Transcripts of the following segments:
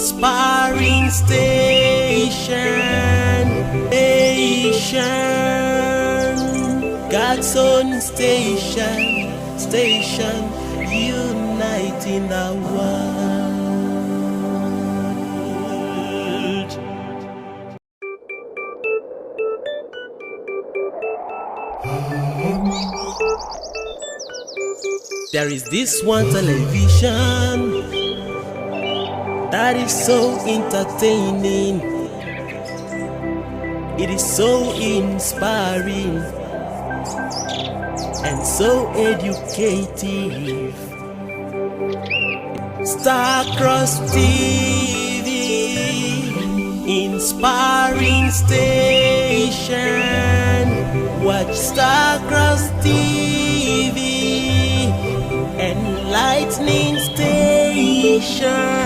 inspiring station, God's own station, uniting the world. There is this one television that is so entertaining. It is so inspiring and so educative. Starcross TV, inspiring station. Watch Starcross TV, enlightening station.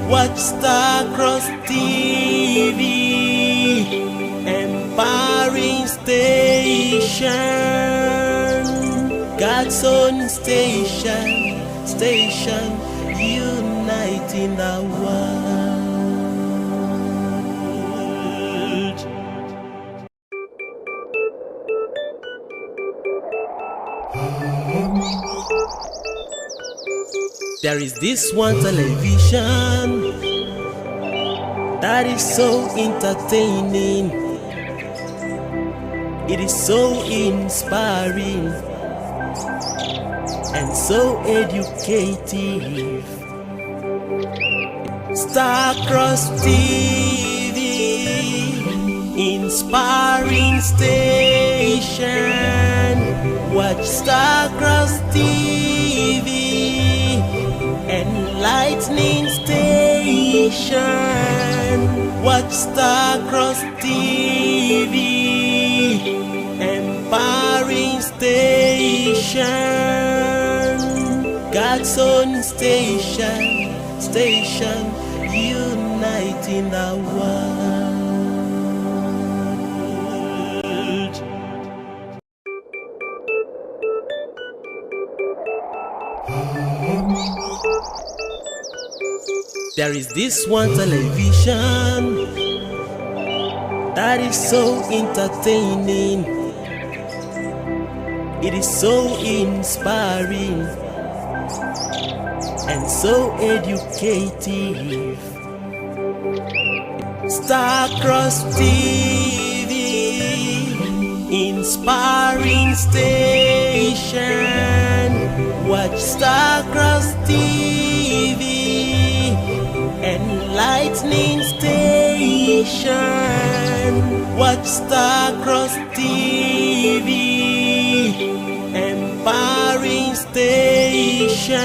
Watch Starcross TV, empowering station. God's own station, uniting the world. There is this one television that is so entertaining. It is so inspiring and so educative. Starcross TV, inspiring station. Watch Starcross TV, enlightening station. Watch Starcross TV, empowering station. God's own station, uniting the world. There is this one television that is so entertaining. It is so inspiring and so educative. Starcross TV, inspiring station. Watch Starcross TV, enlightening station. Watch Starcross TV, empowering station.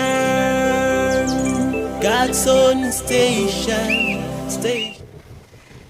God's own station.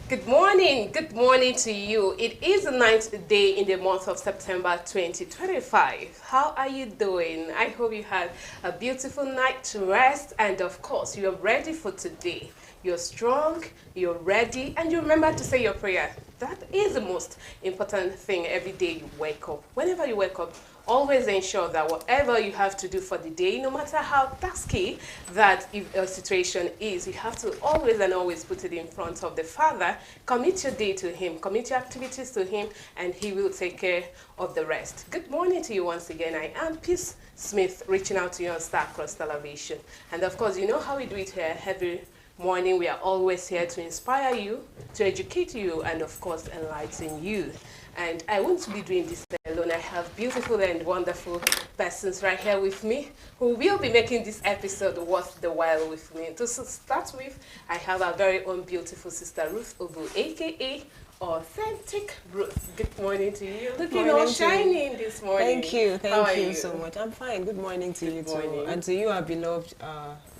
Good morning to you. It is the 9th day in the month of September 2025. How are you doing? I hope you had a beautiful night to rest, and of course you are ready for today. You're strong, you're ready, and you remember to say your prayer. That is the most important thing every day you wake up. Whenever you wake up, always ensure that whatever you have to do for the day, no matter how tasky that situation is, you have to always and always put it in front of the Father. Commit your day to Him, commit your activities to Him, and He will take care of the rest. Good morning to you once again. I am Peace Smith, reaching out to you on Starcross Television. And of course, you know how we do it here every morning. We are always here to inspire you, to educate you, and of course enlighten you. And I won't be doing this alone. I have beautiful and wonderful persons right here with me who will be making this episode worth the while with me. To start with, I have our very own beautiful sister Ruth Obu, aka Authentic Ruth. Good morning to you. Looking all shining this morning. Thank you so much. I'm fine. Good morning to you too. And to you, our beloved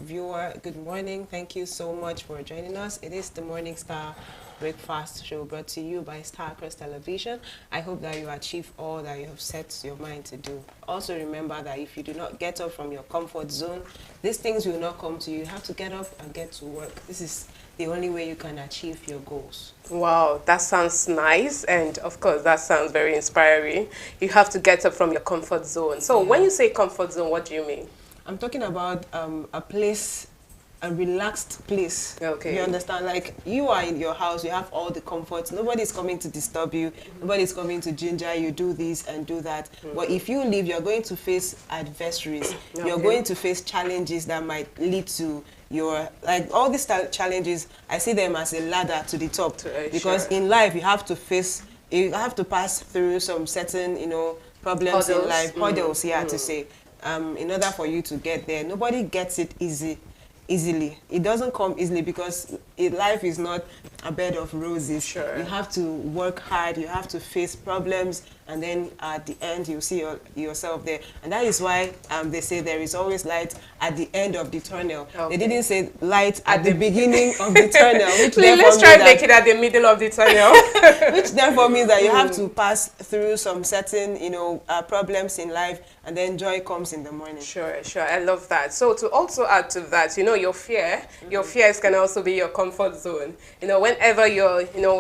viewer, good morning. Thank you so much for joining us. It is the Morning Star Breakfast Show brought to you by Starcross Television. I hope that you achieve all that you have set your mind to do. Also remember that if you do not get up from your comfort zone, these things will not come to you. You have to get up and get to work. This is the only way you can achieve your goals. Wow, that sounds nice, and of course that sounds very inspiring. You have to get up from your comfort zone. So when you say comfort zone, what do you mean? I'm talking about a place a relaxed place. Okay. You understand? Like, you are in your house, you have all the comforts. Nobody's coming to disturb you. Nobody's coming to ginger you, do this and do that. But if you leave, you're going to face adversaries. You're going to face challenges that might lead to your, like, all these challenges, I see them as a ladder to the top. Because in life, you have to pass through some certain, you know, problems in life, hurdles, to say, in order for you to get there. Nobody gets it easily. It doesn't come easily because life is not a bed of roses. You have to work hard, you have to face problems, and then at the end you see yourself there. And that is why they say there is always light at the end of the tunnel. They didn't say light at the beginning of the tunnel. Which let's try to make it at the middle of the tunnel. Which therefore means that you have to pass through some certain, you know, problems in life, and then joy comes in the morning. Sure. I love that. So to also add to that, you know, your fears can also be your comfort zone. You know, whenever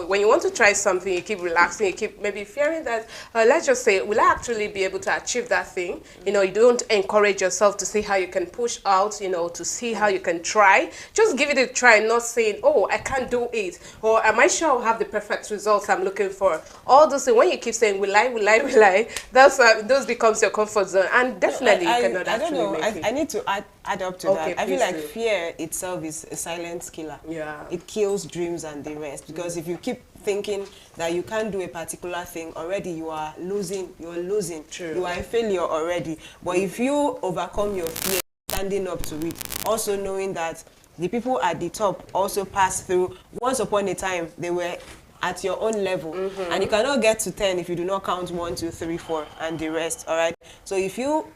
when you want to try something, you keep relaxing, you keep maybe fearing that, let's just say, will I actually be able to achieve that thing? You know, you don't encourage yourself to see how you can push out, you know, to see how you can try. Just give it a try, not saying, oh, I can't do it, or am I sure I'll have the perfect results I'm looking for? All those things, when you keep saying, will I, those becomes your comfort zone, and definitely you cannot actually make it. I need to add up to that. I feel like do. Fear itself is a silent killer. Yeah. It kills dreams and the rest, because if you keep thinking that you can't do a particular thing, already you are losing. You're losing. True. You are a failure already. But if you overcome your fear, standing up to it, also knowing that the people at the top also passed through, once upon a time they were at your own level, and you cannot get to 10 if you do not count 1, 2, 3, 4 and the rest. All right, so if you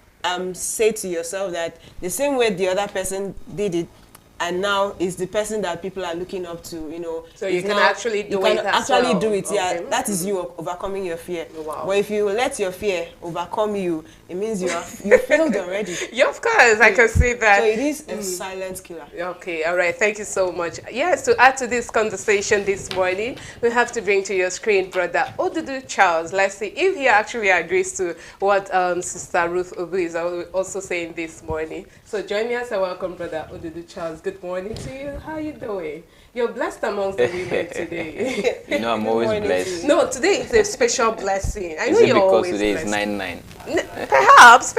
say to yourself that the same way the other person did it, and now is the person that people are looking up to, you know. So you can actually do it as actually well. do it, yeah. Okay. That is you overcoming your fear. Wow. But if you let your fear overcome you, it means you failed already. Yeah, of course, I can see that. So it is a silent killer. Okay, all right. Thank you so much. Yes, to add to this conversation this morning, we have to bring to your screen Brother Odudu Charles. Let's see if he actually agrees to what Sister Ruth Obu is also saying this morning. So join me as I welcome Brother Odudu Charles. Good morning to you. How are you doing? You're blessed amongst the women today. You know, I'm always blessed. No, today is a special blessing. I know is it you're because always today blessed. is 9/9? Perhaps.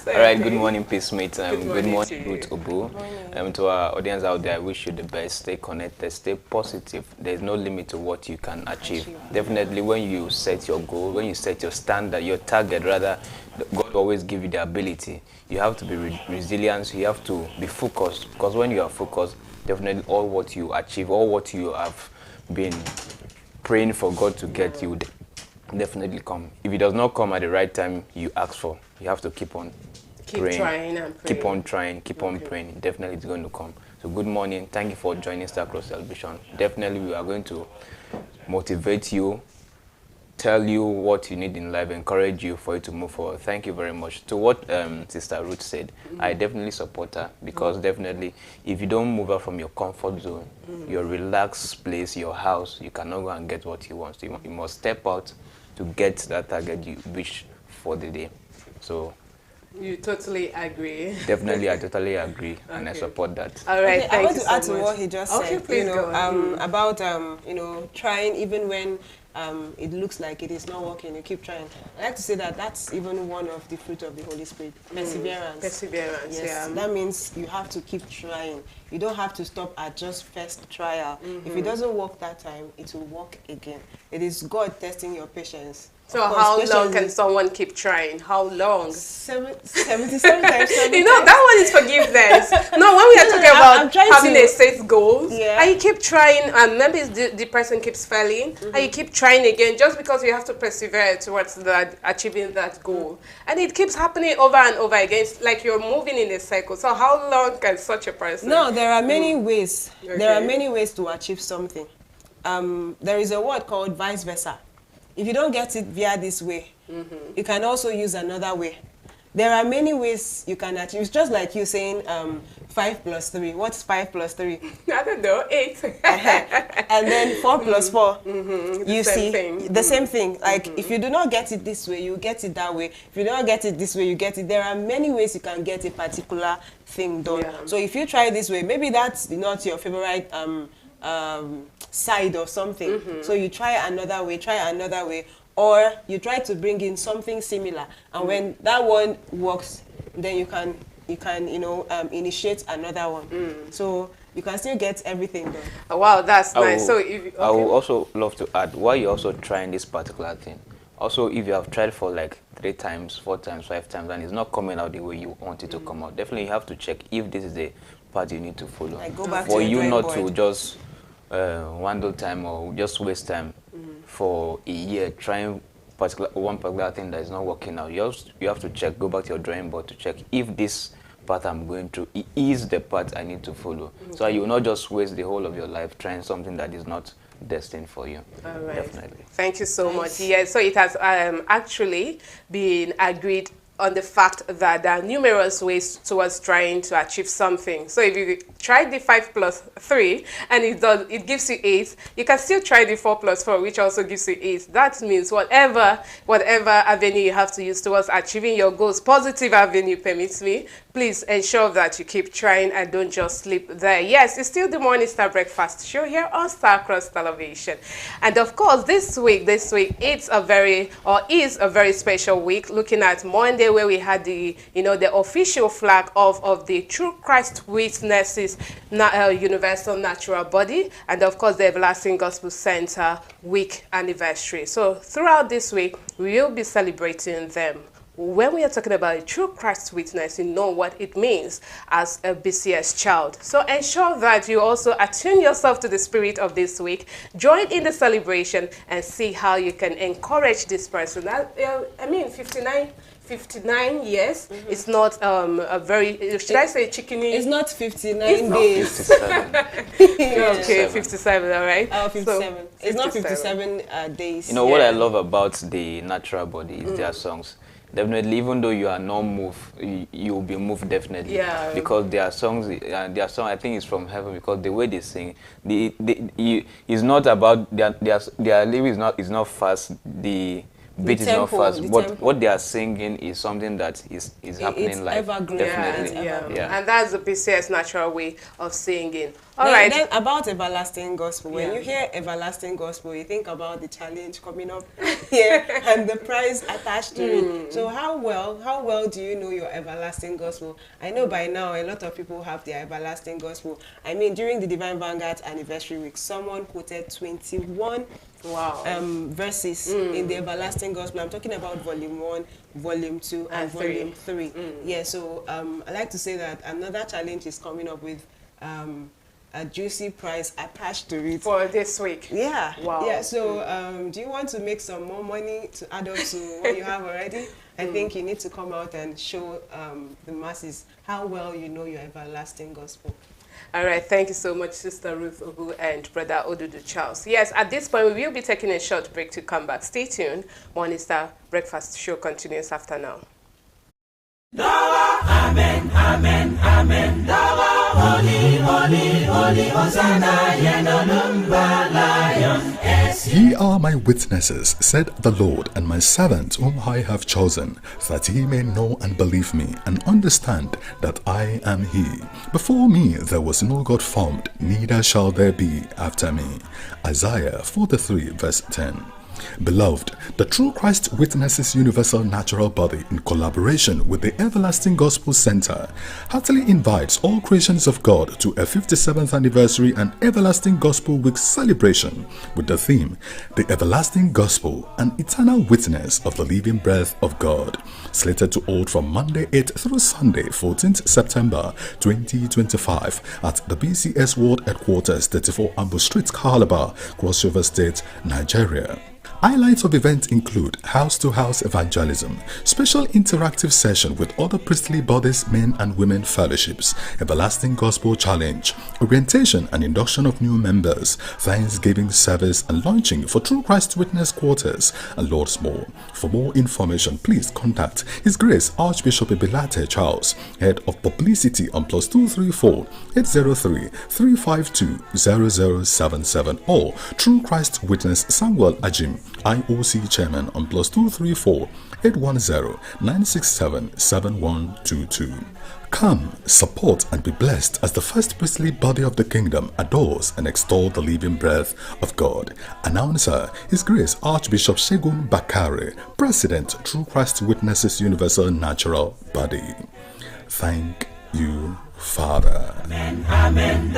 All right, good morning, Peacemate. Good morning, to you. Ruth Obu. To our audience out there, I wish you the best. Stay connected, stay positive. There's no limit to what you can achieve. Definitely, when you set your goal, when you set your standard, your target, rather, God always give you the ability. You have to be resilient. You have to be focused, because when you are focused, definitely all what you achieve, all what you have been praying for God to get you, definitely come. If it does not come at the right time you ask for, you have to keep on praying. Trying and praying. Keep on trying, keep on praying. Definitely it's going to come. So good morning. Thank you for joining Star Cross Celebration. Definitely we are going to motivate you, tell you what you need in life, encourage you for you to move forward. Thank you very much. To what Sister Ruth said, I definitely support her, because definitely if you don't move out from your comfort zone, your relaxed place, your house, you cannot go and get what you want. So you must step out to get that target you wish for the day. So you totally agree. definitely, I totally agree, and I support that. All right, Okay, thank I want you to so add to much. what he just Okay, said. please You know, go on. about you know, trying even when it looks like it is not working. You keep trying. I like to say that that's even one of the fruit of the Holy Spirit, perseverance. Perseverance, Yes, yeah. that means you have to keep trying. You don't have to stop at just first trial. If it doesn't work that time, it will work again. It is God testing your patience. So Of course, how patience long can is someone keep trying? How long? 77 times 7 You know, that one is forgiveness. No, when we are talking I'm about trying having to- a set goals, Yeah. and you keep trying, and maybe the person keeps failing, and you keep trying again, just because you have to persevere towards that, achieving that goal. And it keeps happening over and over again. It's like you're moving in a cycle. So how long can such a person? No, there are many ways. There are Okay. many ways to achieve something. There is a word called vice versa. If you don't get it via this way, you can also use another way. there are many ways you can achieve. It's just like you saying 5 plus 3. What's 5 plus 3? I don't know, 8. And then 4 plus 4. You see, thing. the same thing. Like if you do not get it this way, you get it that way. If you do not get it this way, you get it. There are many ways you can get a particular thing done. Yeah. So if you try this way, maybe that's not your favorite side of something. So you try another way, or you try to bring in something similar. And when that one works, then you can initiate another one. So you can still get everything done. Wow, that's nice. So if I would also love to add, while you're also trying this particular thing, also if you have tried for like 3 times, 4 times, 5 times, and it's not coming out the way you want it to come out, definitely you have to check if this is the path you need to follow. Like go back for to your you not drawing to board. just wander time or just waste time for a year trying one particular thing that is not working out. You have to check, go back to your drawing board to check if this path I'm going through is the path I need to follow. So you will not just waste the whole of your life trying something that is not destined for you. all right. Definitely. Thank you so much. Yes, so it has actually been agreed on the fact that there are numerous ways towards trying to achieve something. So if you try the 5 plus 3 and it gives you 8, you can still try the 4 plus 4, which also gives you 8. That means whatever avenue you have to use towards achieving your goals, positive avenue permits me, please ensure that you keep trying and don't just sleep there. Yes, it's still the Morning Star Breakfast Show here on Starcross Television. And of course, this week is a very special week, looking at Monday, where we had the official flag of the True Christ Witnesses Universal Natural Body, and of course the Everlasting Gospel Center week anniversary. So throughout this week, we will be celebrating them. When we are talking about a true Christ witness, you know what it means as a BCS child. So ensure that you also attune yourself to the spirit of this week, join in the celebration, and see how you can encourage this person. 59 years. It's not a very, should I say chickeny? It's not 59 It's not days. 57. Okay, 57, all right. Oh, 57. So, It's not 57 days. You know what I love about the natural body is their songs. Definitely, even though you are not moved, you will be moved definitely. Yeah. Because their songs, I think, is from heaven, because the way they sing, it's not about their lyrics is not fast. The beat is not fast, but what they are singing is something that is happening it's live. evergreen. Definitely. Yeah. And that's the BCS natural way of singing. All Then, right. then about everlasting gospel, when you hear everlasting gospel, you think about the challenge coming up here and the prize attached to it. So how well do you know your everlasting gospel? I know by now a lot of people have their everlasting gospel. I mean, during the Divine Vanguard anniversary week, someone quoted 21 verses in the everlasting gospel. I'm talking about volume 1, volume 2, and volume 3. Yeah, so I like to say that another challenge is coming up with a juicy prize attached to it for this week. Yeah. Wow. Yeah. So do you want to make some more money to add up to what you have already? I think you need to come out and show the masses how well you know your everlasting gospel. All right, thank you so much, Sister Ruth Ogu and Brother Odudu Charles. Yes, at this point, we will be taking a short break to come back. Stay tuned. Morning Star Breakfast Show continues after now. Amen, amen, amen. Holy, holy, holy, Hosanna, Yenonumba Lion. Ye are my witnesses, said the Lord, and my servant whom I have chosen, that ye may know and believe me, and understand that I am he. Before me there was no God formed, neither shall there be after me. Isaiah 43 verse 10. Beloved, the True Christ Witnesses Universal Natural Body, in collaboration with the Everlasting Gospel Center, heartily invites all creations of God to a 57th anniversary and Everlasting Gospel Week celebration with the theme, The Everlasting Gospel, an eternal witness of the living breath of God, slated to hold from Monday 8th through Sunday 14th September 2025 at the BCS World Headquarters, 34 Ambu Street, Calabar, Cross River State, Nigeria. Highlights of events include house-to-house evangelism, special interactive session with other priestly bodies, men and women fellowships, everlasting gospel challenge, orientation and induction of new members, Thanksgiving service and launching for True Christ Witness quarters, and lots more. For more information, please contact His Grace Archbishop Ebilate Charles, Head of Publicity on +234 803 352 0077 or True Christ Witness Samuel Ajim, IOC Chairman on +234 810 967 7122. Come, support and be blessed as the first priestly body of the kingdom adores and extols the living breath of God. Announcer, His Grace Archbishop Shegun Bakare, President, True Christ Witnesses Universal Natural Body. Thank you, Father. Amen, amen.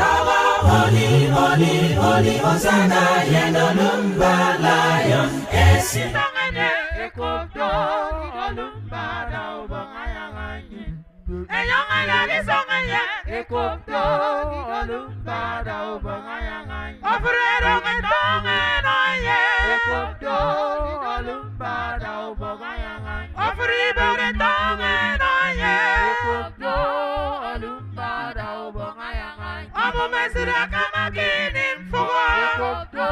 Holy, holy, holy, Hosanna, Yenolumba Lion, Esitangane, Ekopto, Olumba, Daubangayangani, Eyangana, Songaya, Ekopto, Olumba, Daubangayangani, Ofrero, Mendoye, Ekopto, Olumba, Daubangayangani, Ofribo, Mendoye, Ekopto, Olumba, Daubangayangani, Abu Mesra Kamakin for Ekopto,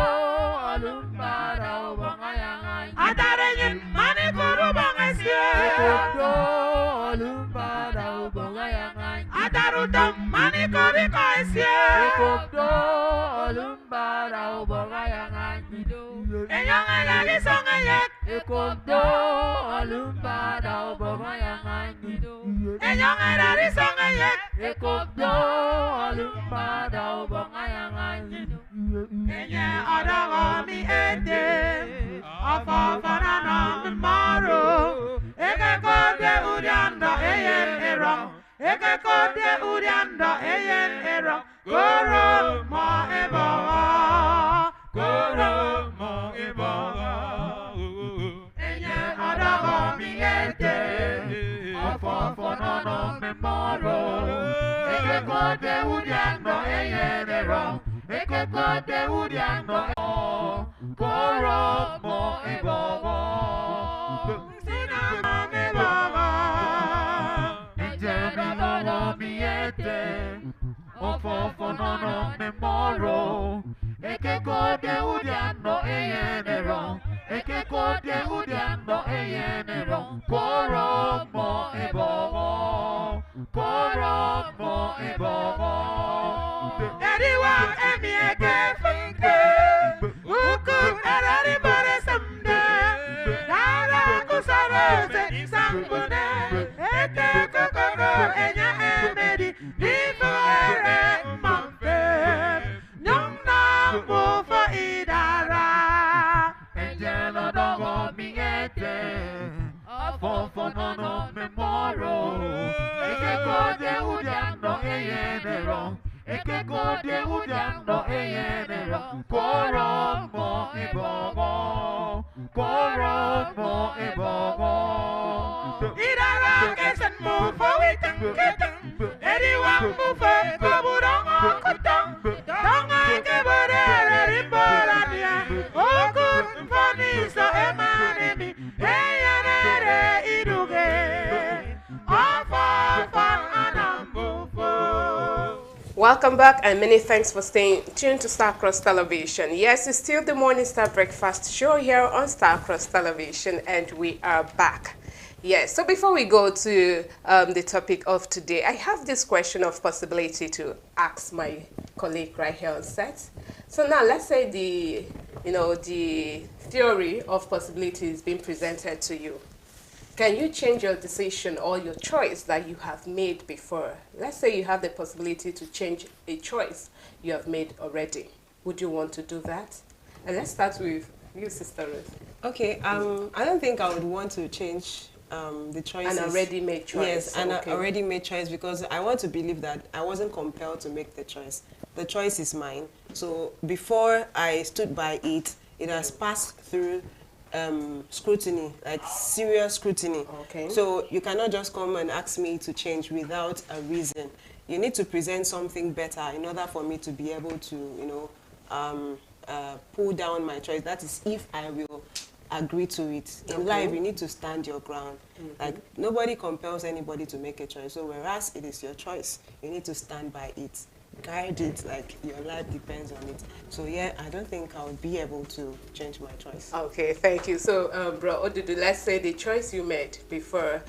Olumba, Daubangayangani, Atareyin, Manikuru Bangasia, Ekopto, Olumba, Daubangayangani, Atarutam, Manikuri Kaisia, Ekopto, Olumba, Daubangayangani, Eyangana, Songaya, Ekopto, Olumba, Daubangayangani, Eyangana, Songaya, Ekopto, Olumba, Daubangayangani, Enya Adagami Ede, Afafanana Maro, Ekekode Urianda, Eyen Era, Ekekode Urianda, Eyen Era, Goro Ma Eba, Goro Ma Eba, Enya Adagami Ede, Afafanana Maro, Ekekode Urianda, Eyen Era, Ekekode Urianda, Goro Ma Eba, Sina Eba, Ejena Miete, Ofofonono Memoro, Ekekode Urianda, Eyen Era, Ekekode Urianda, Eyen Era, Goro Ma Eba, Goro Ma Eba, Anyone, Emieke Funke, Uku, Erari Bore Samde, Dara Kusarose, Sambune, Ete Kokoro, Enya Emedi, Difuere Mamfe, Nyongna Mufa Idara, Engelo Dogo Miete, Afofonono Memoro, Ekekode Udiando Eyenero, Ekekode Udiando Eyenero, Goro Ma Eba, Goro Ma Eba, Idara Kesen Mufa Witang, Anyone Mufa, Kaburong Kutang, Donga Kebore, Rimborania, Okun Fonisa Emanemi, Eyanere Iduge, Afafan Anambufu. Welcome back and many thanks for staying tuned to Starcross Television. Yes, it's still the Morning Star Breakfast show here on Starcross Television and we are back. Yes, so before we go to the topic of today, I have this question of possibility to ask my colleague right here on set. So now let's say the theory of possibility is being presented to you. Can you change your decision or your choice that you have made before? Let's say you have the possibility to change a choice you have made already. Would you want to do that? And let's start with you, Sister Ruth. Okay, I don't think I would want to change the choices. An already made choice. Yes, an already made choice, because I want to believe that I wasn't compelled to make the choice. The choice is mine. So before I stood by it, it has passed through scrutiny, like serious scrutiny. Okay. So you cannot just come and ask me to change without a reason. You need to present something better in order for me to be able to, pull down my choice. That is if I will agree to it. In life, you need to stand your ground. Like, nobody compels anybody to make a choice. So whereas it is your choice, you need to stand by it. Guide it, like your life depends on it. So yeah, I don't think I would be able to change my choice. Okay, thank you. So, bro Odudu, let's say the choice you made before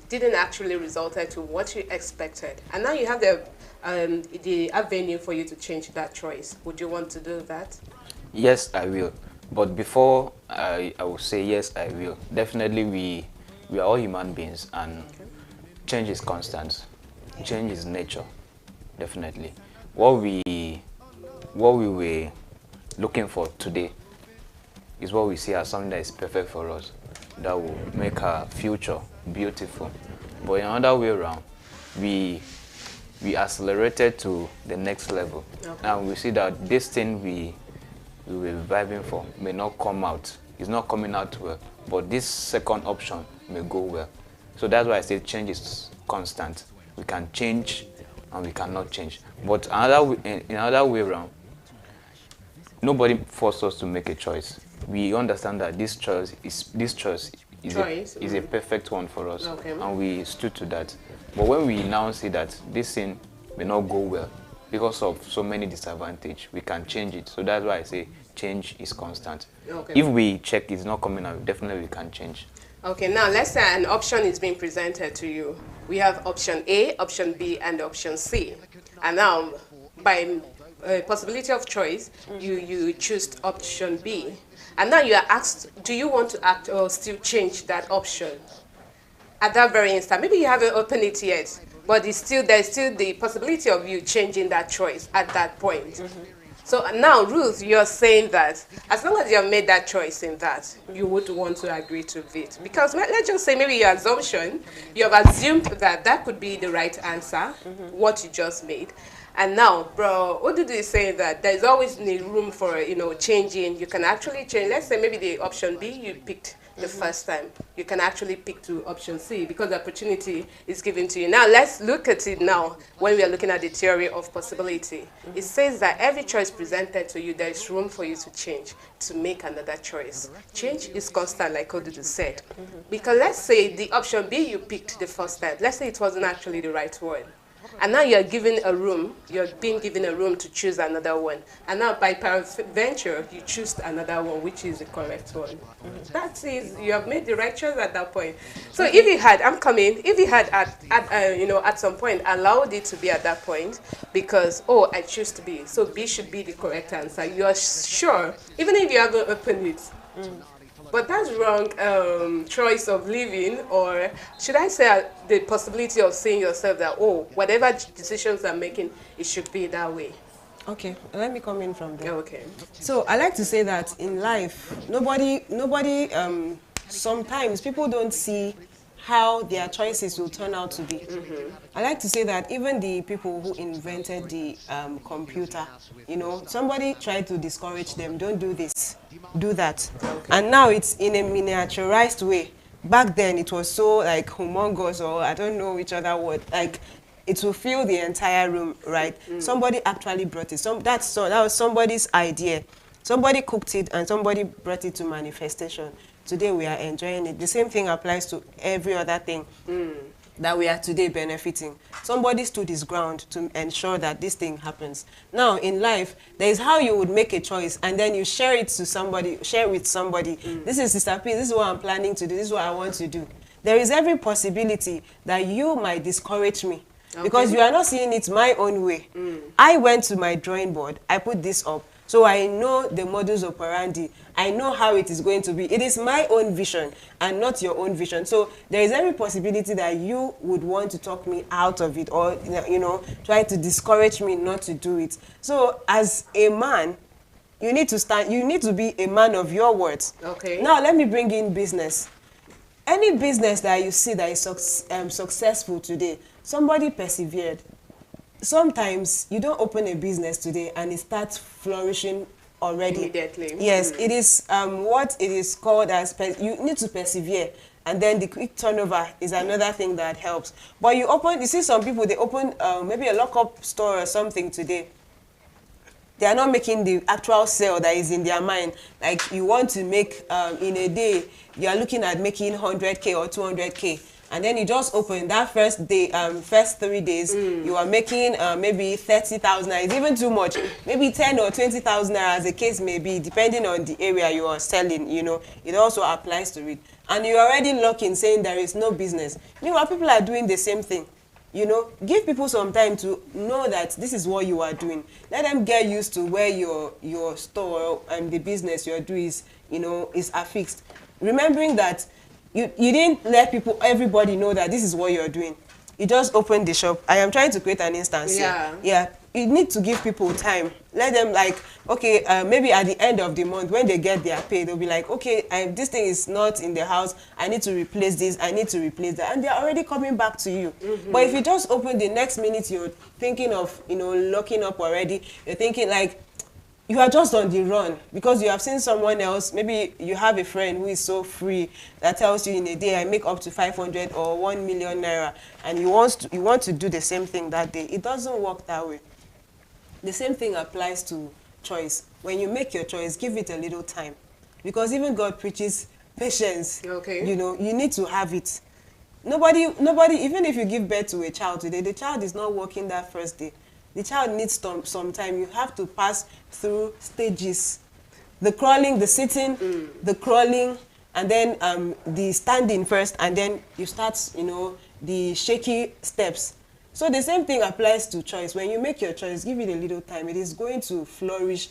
didn't actually result to what you expected, and now you have the avenue for you to change that choice. Would you want to do that? Yes, I will. But before I will say yes, I will. Definitely, we are all human beings, and change is constant. Change is nature. Definitely. What we were looking for today is what we see as something that is perfect for us, that will make our future beautiful. But in another way around, we accelerated to the next level. Okay. And we see that this thing we were vibing for may not come out. It's not coming out well. But this second option may go well. So that's why I say change is constant. We can change and we cannot change. But in another way around, nobody forced us to make a choice. We understand that this choice is a perfect one for us, and we stood to that. But when we now see that this thing may not go well because of so many disadvantages, we can change it. So that's why I say change is constant. Okay. If we check it's not coming out, definitely we can change. Okay, now let's say an option is being presented to you. We have option A, option B, and option C. And now, by possibility of choice, you choose option B. And now you are asked, do you want to act or still change that option? At that very instant, maybe you haven't opened it yet, but there's still the possibility of you changing that choice at that point. So now, Ruth, you're saying that as long as you have made that choice in that, you would want to agree to it. Because let's just say maybe your assumption, you have assumed that that could be the right answer, what you just made. And now, bro, Odudu is saying that there's always need room for, changing. You can actually change. Let's say maybe the option B you picked the first time. You can actually pick to option C because the opportunity is given to you. Now, let's look at it now when we are looking at the theory of possibility. It says that every choice presented to you, there is room for you to change, to make another choice. Change is constant, like Odudu said. Because let's say the option B you picked the first time, let's say it wasn't actually the right one. And now you're being given a room to choose another one. And now by peradventure, you choose another one, which is the correct one. That is, you have made the right choice at that point. So if you had, at some point allowed it to be at that point, because, I choose to B, so B should be the correct answer. You are sure, even if you haven't opened it. But that's wrong choice of living, or should I say the possibility of seeing yourself that, whatever decisions I'm making, it should be that way. Okay, let me come in from there. Okay. So I like to say that in life, nobody, sometimes people don't see how their choices will turn out to be. I like to say that even the people who invented the computer, somebody tried to discourage them, don't do this, do that. Okay. And now it's in a miniaturized way. Back then it was so like humongous, or I don't know which other word, like it will fill the entire room, right? Somebody actually brought it. That was somebody's idea. Somebody cooked it and somebody brought it to manifestation. Today we are enjoying it. The same thing applies to every other thing that we are today benefiting. Somebody stood his ground to ensure that this thing happens. Now in life, there is how you would make a choice and then you share it to somebody, share with somebody. This is Sister P, this is what I'm planning to do, this is what I want to do. There is every possibility that you might discourage me. Okay. Because you are not seeing it my own way. I went to my drawing board, I put this up. So I know the modus operandi. I know how it is going to be. It is my own vision and not your own vision. So there is every possibility that you would want to talk me out of it, or try to discourage me not to do it. So as a man, you need to stand. You need to be a man of your words. Okay. Now let me bring in business. Any business that you see that is successful today, somebody persevered. Sometimes you don't open a business today and it starts flourishing already. Immediately. Yes, it is what it is called as, you need to persevere. And then the quick turnover is another thing that helps. But you see some people, they open maybe a lock-up store or something today. They are not making the actual sale that is in their mind. Like you want to make in a day, you are looking at making 100K or 200K. And then you just open that first day, first 3 days, you are making maybe 30,000. It's even too much. Maybe 10 or 20,000 as the case may be, depending on the area you are selling. You know, it also applies to it. And you're already looking, saying there is no business. Meanwhile, people are doing the same thing. You know, give people some time to know that this is what you are doing. Let them get used to where your store and the business you're doing is, you know, is affixed. Remembering that you didn't let everybody know that this is what you're doing. You just opened the shop. I am trying to create an instance here. Yeah. You need to give people time. Let them like, okay, maybe at the end of the month when they get their pay, they'll be like, okay, this thing is not in the house. I need to replace this. I need to replace that. And they're already coming back to you. But if you just open the next minute, you're thinking of, you know, locking up already. You're thinking like, you are just on the run because you have seen someone else. Maybe you have a friend who is so free that tells you in a day I make up to 500 or 1 million naira, and you want to do the same thing that day. It doesn't work that way. The same thing applies to choice. When you make your choice, give it a little time, because even God preaches patience. Okay. You know, you need to have it. Nobody, even if you give birth to a child today, the child is not working that first day. The child needs some time. You have to pass through stages. The crawling, the sitting, the crawling, and then the standing first, and then you start, you know, the shaky steps. So the same thing applies to choice. When you make your choice, give it a little time. It is going to flourish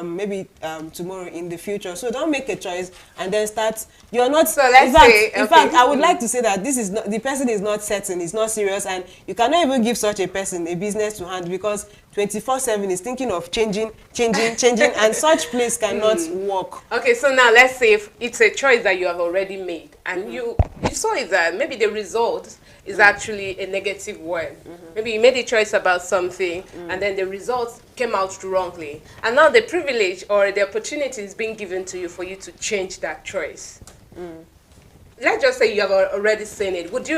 maybe tomorrow in the future. So don't make a choice and then start. You're not. So let's in fact, I would like to say that this is not, the person is not certain, is not serious, and you cannot even give such a person a business to hand, because 24/7 is thinking of changing, and such place cannot work. Okay, so now let's say if it's a choice that you have already made, and you saw it that maybe the result is actually a negative one. Maybe you made a choice about something, and then the results came out wrongly. And now the privilege or the opportunity is being given to you for you to change that choice. Let's just say you have already seen it. Let's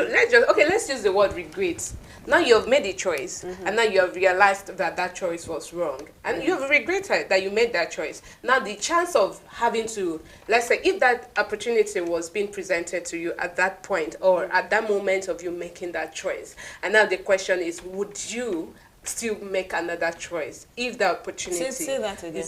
use the word regret. Now you have made a choice, and now you have realized that that choice was wrong. And you have regretted that you made that choice. Now the chance of having to, let's say, if that opportunity was being presented to you at that point, or at that moment of you making that choice, and now the question is, would you still make another choice if the opportunity... Say that again.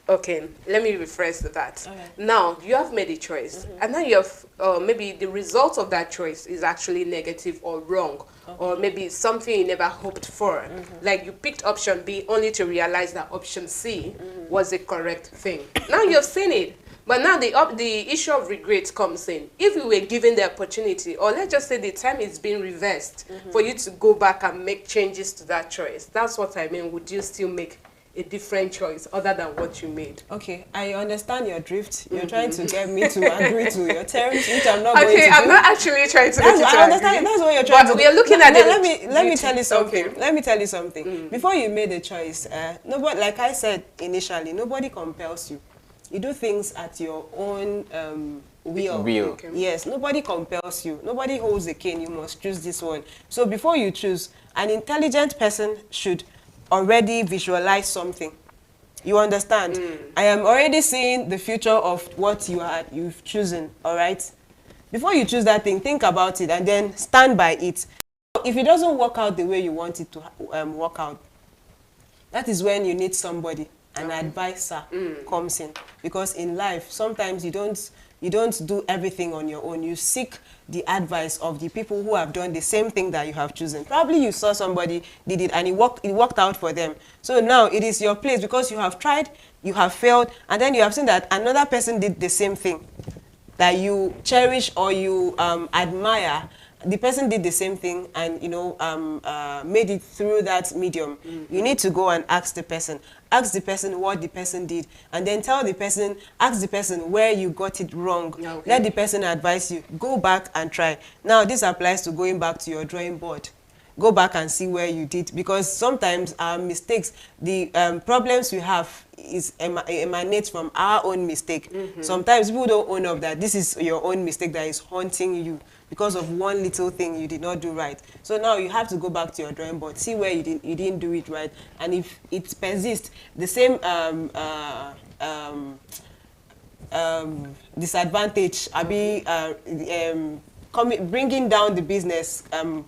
Okay, let me rephrase that. Okay. Now, you have made a choice, and now you have, maybe the result of that choice is actually negative or wrong, or maybe something you never hoped for. Like you picked option B only to realize that option C was the correct thing. Now you've seen it, but now the issue of regret comes in. If you were given the opportunity, or let's just say the time is being reversed for you to go back and make changes to that choice, that's what I mean. Would you still make a different choice other than what you made? Okay, I understand your drift. You're trying to get me to agree to your terms, which I'm not going to do. Okay, I'm not actually trying to get you to I understand. agree. That's what you're trying to do. We are looking at it. Let me tell you something. Let me tell you something. Before you made a choice, nobody, like I said initially, nobody compels you. You do things at your own will. Okay. Yes, nobody compels you. Nobody holds a cane. You must choose this one. So before you choose, an intelligent person should already visualize something. You understand? I am already seeing the future of what you've chosen, all right? Before you choose that thing, think about it and then stand by it. If it doesn't work out the way you want it to work out, that is when you need somebody, an advisor comes in. Because in life, sometimes you don't do everything on your own. You seek the advice of the people who have done the same thing that you have chosen. Probably you saw somebody did it and it worked out for them. So now it is your place, because you have tried, you have failed, and then you have seen that another person did the same thing that you cherish or you admire. The person did the same thing and, you know, made it through that medium. You need to go and ask the person. Ask the person what the person did, and then tell the person, ask the person where you got it wrong. Okay. Let the person advise you. Go back and try. Now, this applies to going back to your drawing board. Go back and see where you did, because sometimes our mistakes, the problems we have emanates from our own mistake. Sometimes people don't own up that this is your own mistake that is haunting you. because of one little thing you did not do right. So now you have to go back to your drawing board, see where you didn't do it right, and if it persists, the same disadvantage, bringing down the business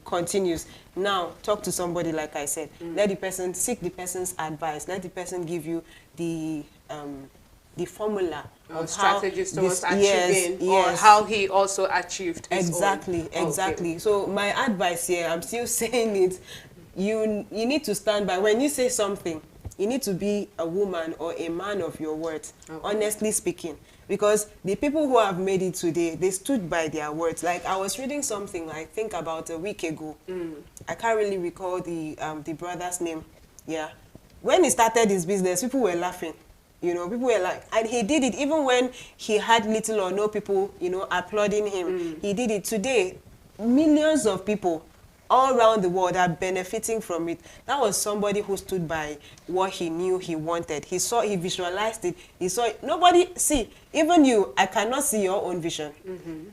continues. Now talk to somebody, like I said. Let the person seek the person's advice. Let the person give you the formula of strategies towards achieving, yes, or how he also achieved his exactly own. exactly. Okay. So my advice here, I'm still saying it, you need to stand by. When you say something, you need to be a woman or a man of your words, honestly speaking. Because the people who have made it today, they stood by their words. Like, I was reading something, I think about a week ago. I can't really recall the brother's name. Yeah. When he started his business, people were laughing. You know, people were like, and he did it even when he had little or no people, you know, applauding him. He did it. Today, millions of people all around the world are benefiting from it. That was somebody who stood by what he knew he wanted. He saw, he visualized it. He saw it. Nobody, see, even you, I cannot see your own vision.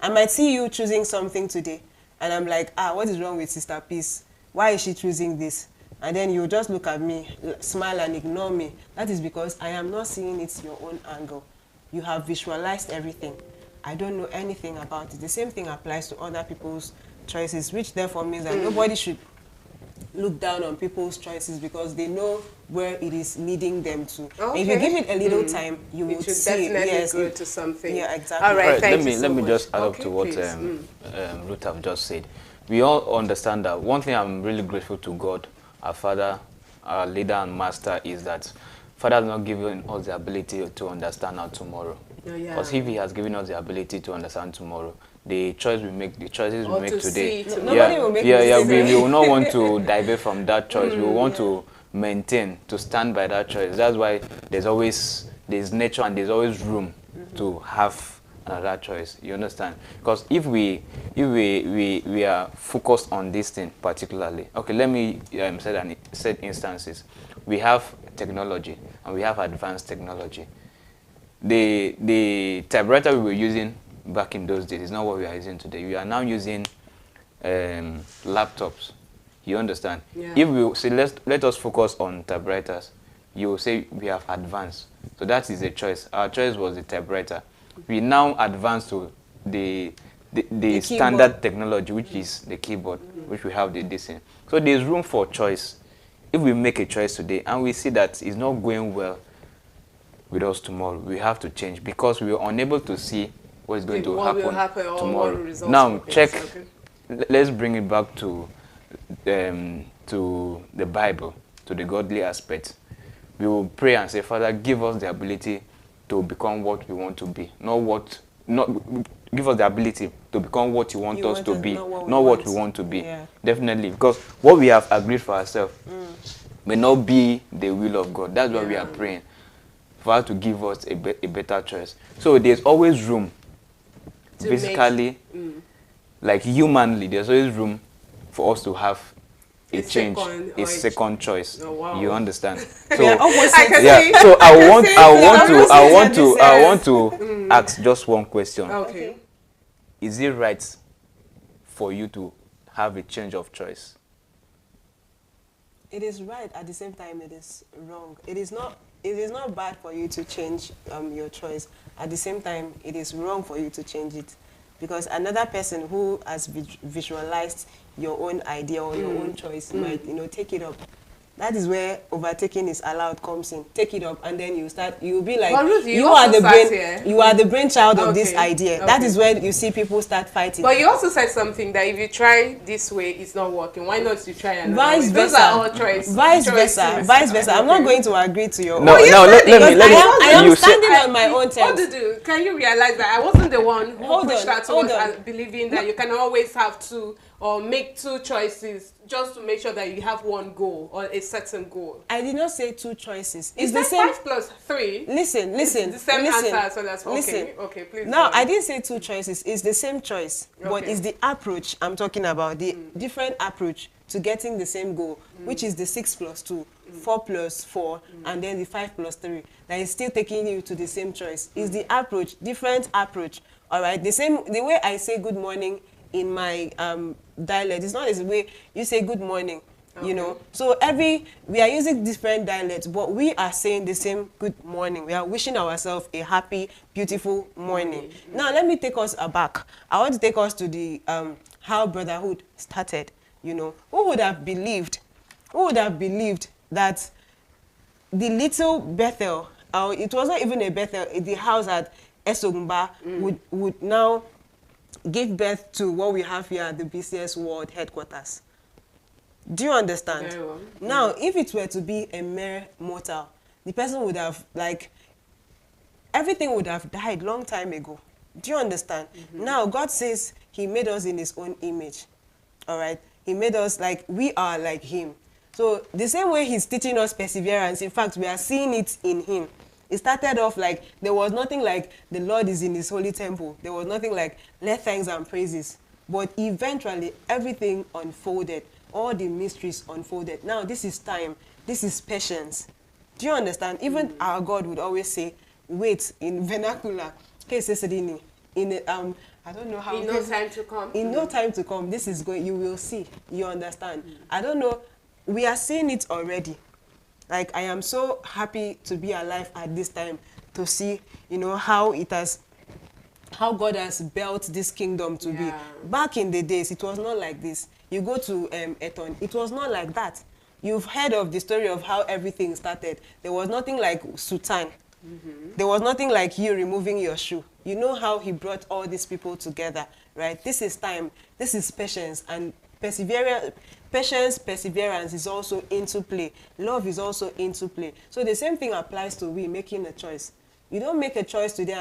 I might see you choosing something today, and I'm like, what is wrong with Sister Peace? Why is she choosing this? And then you just look at me, smile and ignore me. That is because I am not seeing it your own angle. You have visualized everything. I don't know anything about it. The same thing applies to other people's choices, which therefore means that nobody should look down on people's choices because they know where it is leading them to. Okay. If you give it a little time, you will see. Definitely go to something. Yeah, exactly. All right, thank you so let me much. just add up to what Ruth have just said. We all understand that one thing I'm really grateful to God, our Father, our leader and master, is that Father has not given us the ability to understand our tomorrow. Because if He has given us the ability to understand tomorrow, the choices we make today, nobody will make we will not want to divert from that choice. We will want to maintain, to stand by that choice. That's why there's nature and there's always room to have another choice. You understand? Because if we are focused on this thing particularly, okay, let me set instances. We have technology and we have advanced technology. The typewriter we were using back in those days is not what we are using today. We are now using laptops. You understand? Yeah. If we say let us focus on typewriters, you will say we have advanced. So that is a choice. Our choice was the typewriter. We now advance to the standard technology, which is the keyboard, which we have the dissing. So there's room for choice. If we make a choice today and we see that it's not going well with us tomorrow, we have to change because we are unable to see what is going to happen tomorrow. Now check. Let's bring it back to the Bible, to the godly aspect. We will pray and say, Father, give us the ability to become what we want to be. Give us the ability to become what you want us to be, not what we want to be. Yeah. Definitely, because what we have agreed for ourselves may not be the will of God. That's why we are praying for us to give us a better choice. So there's always room, physically, like humanly, there's always room for us to have a change, a second choice. Oh, wow. You understand? So So I want to ask just one question. Okay. Is it right for you to have a change of choice? It is right. At the same time, it is wrong. It is not bad for you to change your choice. At the same time, it is wrong for you to change it. Because another person who has visualized your own idea or your own choice might, take it up. That is where overtaking is allowed comes in. Take it up, and then you'll be like, Ruth, you are the brainchild of this idea. Okay. That is where you see people start fighting. But you also said something that if you try this way, it's not working. Why not you try another Vice way? versa. Those are all choices. Vice versa. I'm not going to agree to your No, let me. I am standing on my own terms. Can you realize that I wasn't the one who Hold pushed on, that hold towards on. believing that you can always have two or make two choices just to make sure that you have one goal or a certain goal. I did not say two choices. It's the the same. 5 plus 3. Listen. It's the same answer as well as listen. Okay, please. Now, go on. I didn't say two choices. It's the same choice, but Okay. it's the approach I'm talking about, the different approach to getting the same goal, which is the 6 plus 2, 4 plus 4, and then the 5 plus 3. That is still taking you to the same choice. It's the approach, different approach. All right, the way I say good morning in my dialect. It's not as the way you say good morning. Okay. You know, so we are using different dialects, but we are saying the same good morning. We are wishing ourselves a happy, beautiful morning. Now, let me take us aback. I want to take us to the how brotherhood started. You know, who would have believed that the little Bethel, it wasn't even a Bethel, the house at Esogumba would now give birth to what we have here at the BCS World Headquarters. Do you understand? Very well. Now, if it were to be a mere mortal, the person would have, like, everything would have died long time ago. Do you understand? Now, God says he made us in his own image. All right? He made us like, we are like him. So, the same way he's teaching us perseverance, in fact, we are seeing it in him. It started off like, there was nothing like, the Lord is in his holy temple. There was nothing like, let thanks and praises. But eventually, everything unfolded. All the mysteries unfolded. Now, this is time. This is patience. Do you understand? Even our God would always say, wait, in vernacular. In I don't know how. In no time to come. In no time to come. This is going, you will see. You understand? I don't know. We are seeing it already. Like, I am so happy to be alive at this time to see, you know, how God has built this kingdom to be. Back in the days, it was not like this. You go to Eton, it was not like that. You've heard of the story of how everything started. There was nothing like Sultan. There was nothing like you removing your shoe. You know how he brought all these people together, right? This is time. This is patience. And perseverance is also into play. Love is also into play. So the same thing applies to we making a choice. You don't make a choice today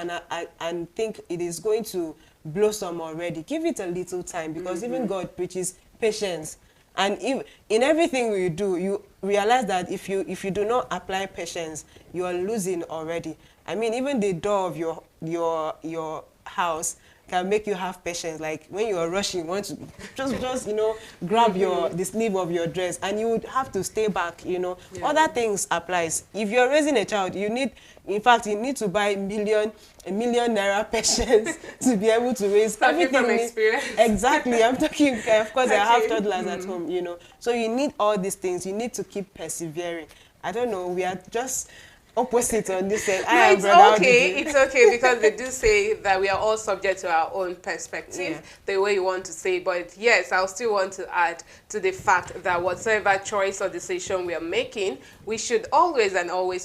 and think it is going to blossom already. Give it a little time, because even God preaches patience. And if, in everything we do, you realize that if you do not apply patience, you are losing already. I mean, even the door of your house can make you have patience. Like when you are rushing, you want to just you know, grab the sleeve of your dress, and you would have to stay back, you know. Other things applies. If you're raising a child, you need to buy a million naira patience to be able to raise everything. From experience. Exactly. I'm talking, of course, I have toddlers at home, you know. So you need all these things. You need to keep persevering. I don't know, we are just opposite on this end. It's okay because they do say that we are all subject to our own perspective, the way you want to say. But yes, I'll still want to add to the fact that whatever choice or decision we are making, we should always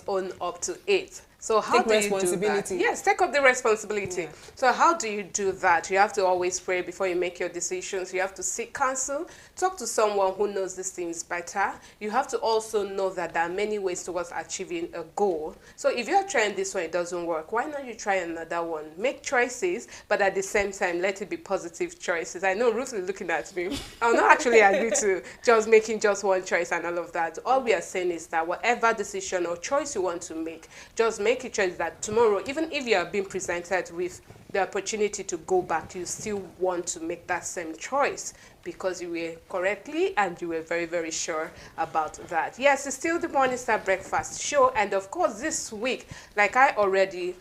own up to it. So how do you do that? Yes, take up the responsibility. Yeah. So how do you do that? You have to always pray before you make your decisions. You have to seek counsel. Talk to someone who knows these things better. You have to also know that there are many ways towards achieving a goal. So if you're trying this one, it doesn't work, why not you try another one? Make choices, but at the same time, let it be positive choices. I know Ruth is looking at me. I'll not actually agree to just making just one choice and all of that. All we are saying is that whatever decision or choice you want to make, just make a choice that tomorrow, even if you are being presented with the opportunity to go back, you still want to make that same choice because you were correctly and you were very, very sure about that. Yes, it's still the Morning Star Breakfast Show. And of course, this week, like I already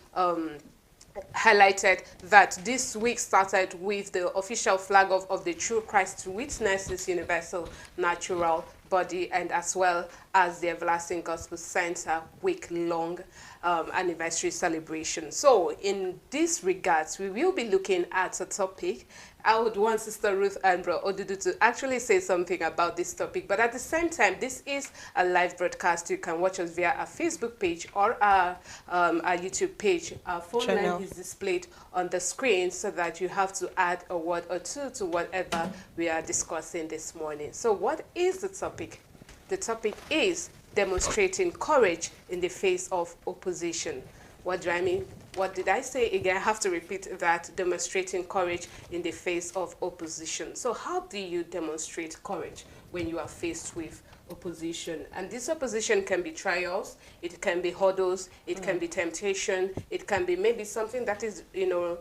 highlighted, that this week started with the official flag of the True Christ Witnesses Universal Natural Body, and as well as the Everlasting Gospel Center week-long anniversary celebration. So in this regards, we will be looking at a topic. I would want Sister Ruth and Bro Odudu to actually say something about this topic, but at the same time, this is a live broadcast. You can watch us via our Facebook page or our YouTube page. Our phone line is displayed on the screen so that you have to add a word or two to whatever we are discussing this morning. So what is the topic? The topic is demonstrating courage in the face of opposition. What do I mean? What did I say again? I have to repeat that. Demonstrating courage in the face of opposition. So how do you demonstrate courage when you are faced with opposition? And this opposition can be trials, it can be hurdles, it can be temptation, it can be maybe something that is, you know,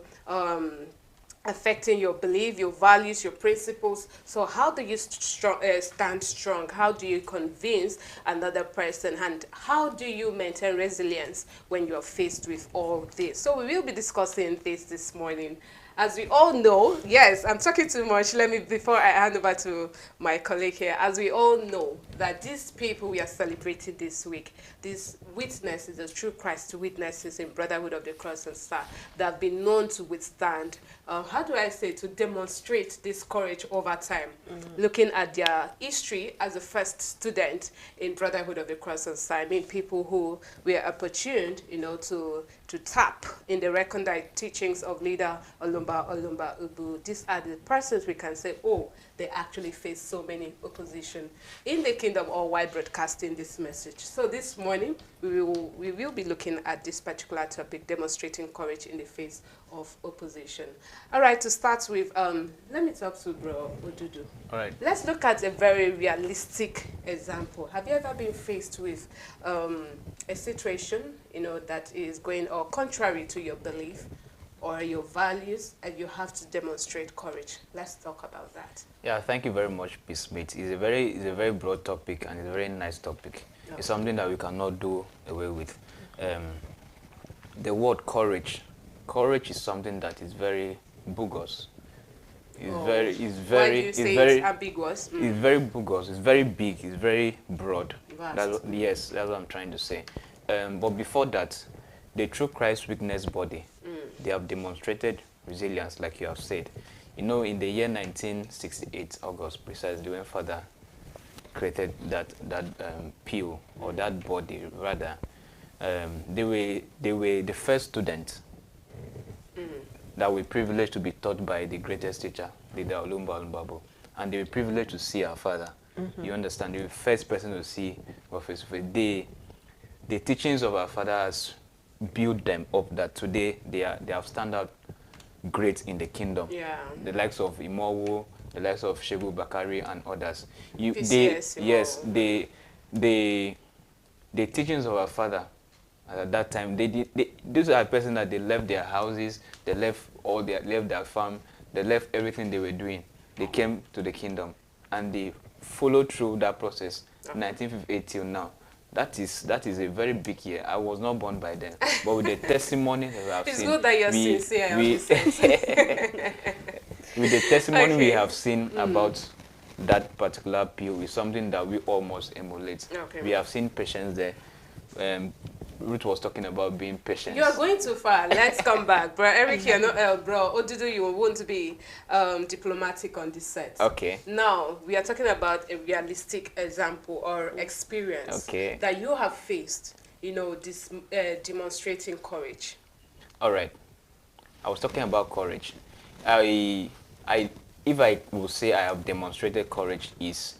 affecting your belief, your values, your principles. So how do you stand strong? How do you convince another person? And how do you maintain resilience when you are faced with all this? So we will be discussing this morning. As we all know, yes, I'm talking too much. Let me, before I hand over to my colleague here, as we all know that these people we are celebrating this week, these witnesses, the true Christ witnesses in Brotherhood of the Cross and Star, that have been known to withstand, how do I say, to demonstrate this courage over time, looking at their history as a first student in Brotherhood of the Cross and Star. I mean, people who were opportuned, you know, to tap in the recondite teachings of leader Olumba Ubu. These are the persons we can say, oh, they actually face so many opposition in the kingdom, or while broadcasting this message. So this morning, we will be looking at this particular topic, demonstrating courage in the face of opposition. All right, to start with, let me talk to Bro Odudu. All right. Let's look at a very realistic example. Have you ever been faced with a situation, you know, that is going or contrary to your belief or your values, and you have to demonstrate courage? Let's talk about that. Yeah, thank you very much, Peace Smith. It's a very broad topic, and it's a very nice topic. Okay. It's something that we cannot do away with. The word courage is something that is very bogus. It's very ambiguous. It's very bogus. It's very big. It's very broad. Yes, that's what I'm trying to say. But before that, the true Christ witness body, they have demonstrated resilience, like you have said. You know, in the year 1968, August precisely, when Father created that PO, or that body rather, they were the first students that were privileged to be taught by the greatest teacher, Leader Olumba Olumbabu, and they were privileged to see our Father. You understand? They were the first person to see our face. The teachings of our Father has built them up, that today they have stand out great in the kingdom. Yeah. The likes of Imowo, the likes of Shebu Bakari and others. The teachings of our Father at that time, these are persons that they left their houses, they left their farm, they left everything they were doing. They came to the kingdom, and they followed through that process, 1958 till now. That is a very big year. I was not born by then, but with the testimony that we have it's seen, good that you're sincere. With the testimony we have seen about that particular PO, is something that we almost emulate. Okay. We have seen patience there. Ruth was talking about being patient. You are going too far. Let's come back. Bro Eric, you're not, bro Odudu, you want to be diplomatic on this set. Okay. Now, we are talking about a realistic example or experience that you have faced, you know, this demonstrating courage. All right. I was talking about courage. If I will say I have demonstrated courage is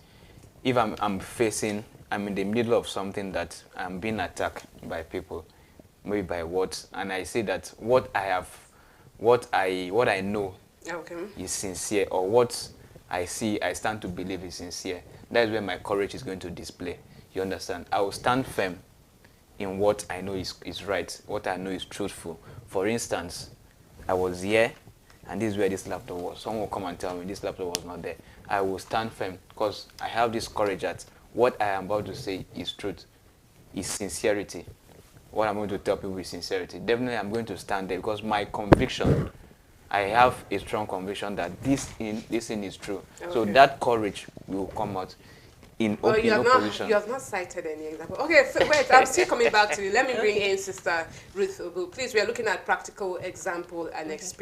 if I'm in the middle of something that I'm being attacked by people, maybe by words, and I say that what I know is sincere, or what I see, I stand to believe is sincere. That is where my courage is going to display. You understand? I will stand firm in what I know is right, what I know is truthful. For instance, I was here, and this is where this laptop was. Someone will come and tell me this laptop was not there. I will stand firm because I have this courage that what I am about to say is truth, is sincerity. What I'm going to tell people is sincerity. Definitely I'm going to stand there because my conviction, I have a strong conviction that this thing is true. Okay. So that courage will come out in opposition. You have not cited any example. Okay, wait, I'm still coming back to you. Let me bring in Sister Ruth Obu. Please, we are looking at practical example and experience.